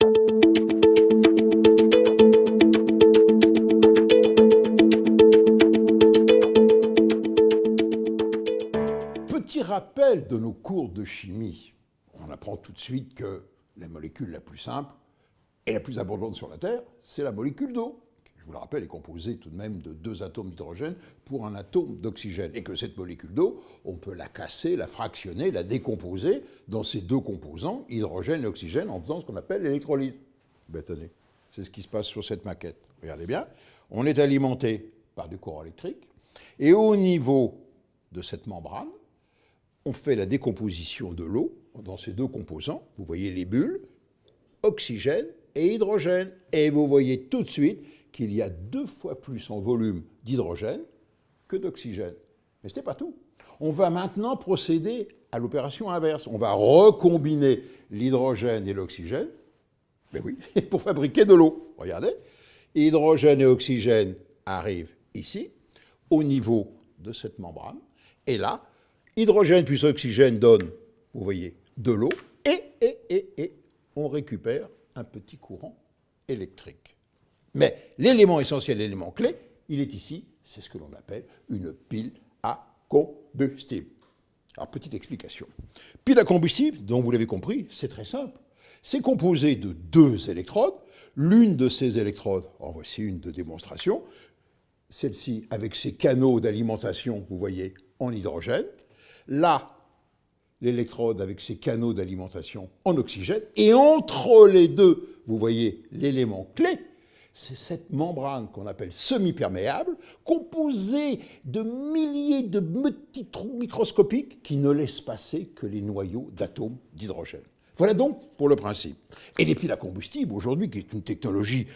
Petit rappel de nos cours de chimie. On apprend tout de suite que la molécule la plus simple et la plus abondante sur la Terre, c'est la molécule d'eau. Je vous le rappelle, est composée tout de même de 2 atomes d'hydrogène pour un atome d'oxygène. Et que cette molécule d'eau, on peut la casser, la fractionner, la décomposer dans ces 2 composants, hydrogène et oxygène, en faisant ce qu'on appelle l'électrolyse. Ben, tenez, c'est ce qui se passe sur cette maquette. Regardez bien, on est alimenté par du courant électrique, et au niveau de cette membrane, on fait la décomposition de l'eau dans ces 2 composants. Vous voyez les bulles, oxygène et hydrogène. Et vous voyez tout de suite qu'il y a 2 fois plus en volume d'hydrogène que d'oxygène. Mais ce n'est pas tout. On va maintenant procéder à l'opération inverse. On va recombiner l'hydrogène et l'oxygène, ben oui, pour fabriquer de l'eau. Regardez, hydrogène et oxygène arrivent ici, au niveau de cette membrane. Et là, hydrogène plus oxygène donne, vous voyez, de l'eau, et on récupère un petit courant électrique. Mais l'élément essentiel, l'élément clé, il est ici, c'est ce que l'on appelle une pile à combustible. Alors, petite explication. Pile à combustible, dont vous l'avez compris, c'est très simple. C'est composé de 2 électrodes. L'une de ces électrodes, en voici une de démonstration, celle-ci avec ses canaux d'alimentation, vous voyez, en hydrogène. Là, l'électrode avec ses canaux d'alimentation en oxygène. Et entre les 2, vous voyez l'élément clé, c'est cette membrane qu'on appelle semi-perméable, composée de milliers de petits trous microscopiques qui ne laissent passer que les noyaux d'atomes d'hydrogène. Voilà donc pour le principe. Et les piles à combustible, aujourd'hui, qui est une technologie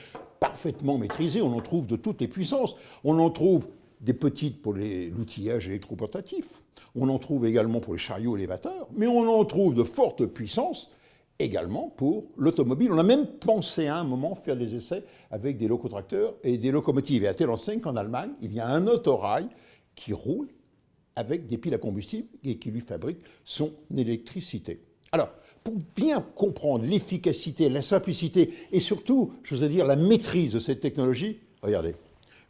parfaitement maîtrisée, on en trouve de toutes les puissances. On en trouve des petites pour l'outillage électroportatif, on en trouve également pour les chariots élévateurs, mais on en trouve de fortes puissances également pour l'automobile. On a même pensé à un moment faire des essais avec des locotracteurs et des locomotives. Et à telle enseigne qu'en Allemagne, il y a un autorail qui roule avec des piles à combustible et qui lui fabrique son électricité. Alors, pour bien comprendre l'efficacité, la simplicité et surtout, je veux dire, la maîtrise de cette technologie, regardez,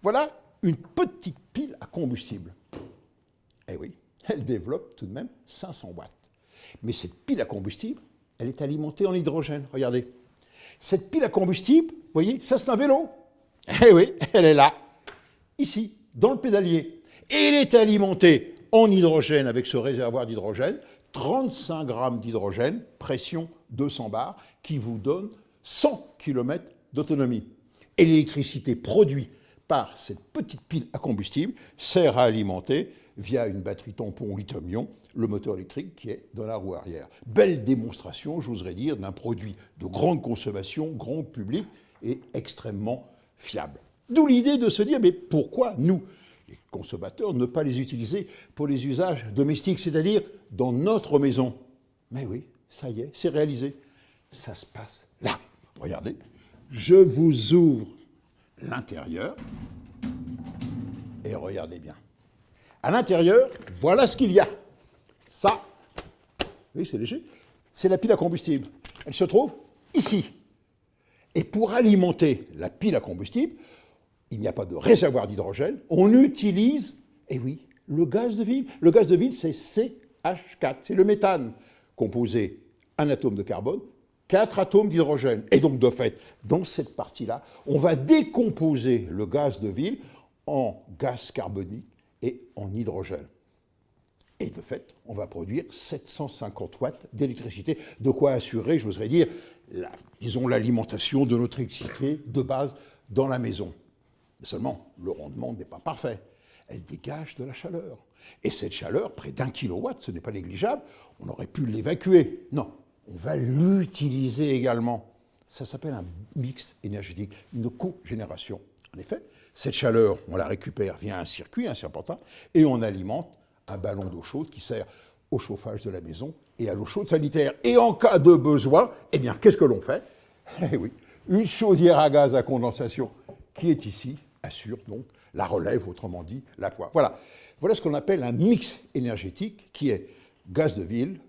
voilà une petite pile à combustible. Eh oui, elle développe tout de même 500 watts. Mais cette pile à combustible, elle est alimentée en hydrogène. Regardez. Cette pile à combustible, vous voyez, ça c'est un vélo. Eh oui, elle est là, ici, dans le pédalier. Et elle est alimentée en hydrogène avec ce réservoir d'hydrogène, 35 grammes d'hydrogène, pression 200 bars, qui vous donne 100 km d'autonomie. Et l'électricité produite par cette petite pile à combustible sert à alimenter, via une batterie tampon lithium-ion, le moteur électrique qui est dans la roue arrière. Belle démonstration, j'oserais dire, d'un produit de grande consommation, grand public et extrêmement fiable. D'où l'idée de se dire, mais pourquoi nous, les consommateurs, ne pas les utiliser pour les usages domestiques, c'est-à-dire dans notre maison? Mais oui, ça y est, c'est réalisé. Ça se passe là. Regardez, je vous ouvre l'intérieur et regardez bien. À l'intérieur, voilà ce qu'il y a. Ça, oui, c'est léger, c'est la pile à combustible. Elle se trouve ici. Et pour alimenter la pile à combustible, il n'y a pas de réservoir d'hydrogène, on utilise, eh oui, le gaz de ville. Le gaz de ville, c'est CH4, c'est le méthane, composé un atome de carbone, 4 atomes d'hydrogène. Et donc, de fait, dans cette partie-là, on va décomposer le gaz de ville en gaz carbonique et en hydrogène. Et de fait, on va produire 750 watts d'électricité, de quoi assurer, j'oserais dire, disons, l'alimentation de notre électricité de base dans la maison. Mais seulement, le rendement n'est pas parfait. Elle dégage de la chaleur. Et cette chaleur, près d'1 kilowatt, ce n'est pas négligeable, on aurait pu l'évacuer. Non, on va l'utiliser également. Ça s'appelle un mix énergétique, une cogénération. En effet, cette chaleur, on la récupère via un circuit, un serpentin, et on alimente un ballon d'eau chaude qui sert au chauffage de la maison et à l'eau chaude sanitaire. Et en cas de besoin, eh bien, qu'est-ce que l'on fait? Eh oui, une chaudière à gaz à condensation qui est ici assure donc la relève, autrement dit, la poêle. Voilà. Voilà ce qu'on appelle un mix énergétique qui est gaz de ville,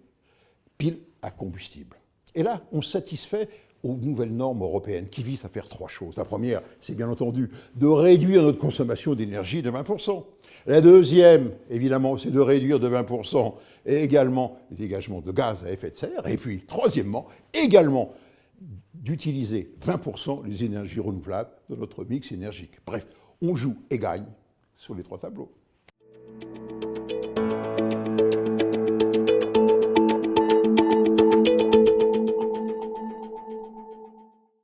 pile à combustible. Et là, on satisfait aux nouvelles normes européennes qui visent à faire 3 choses. La première, c'est bien entendu de réduire notre consommation d'énergie de 20%. La deuxième, évidemment, c'est de réduire de 20% et également les dégagements de gaz à effet de serre. Et puis, troisièmement, également d'utiliser 20% les énergies renouvelables dans notre mix énergique. Bref, on joue et gagne sur les 3 tableaux.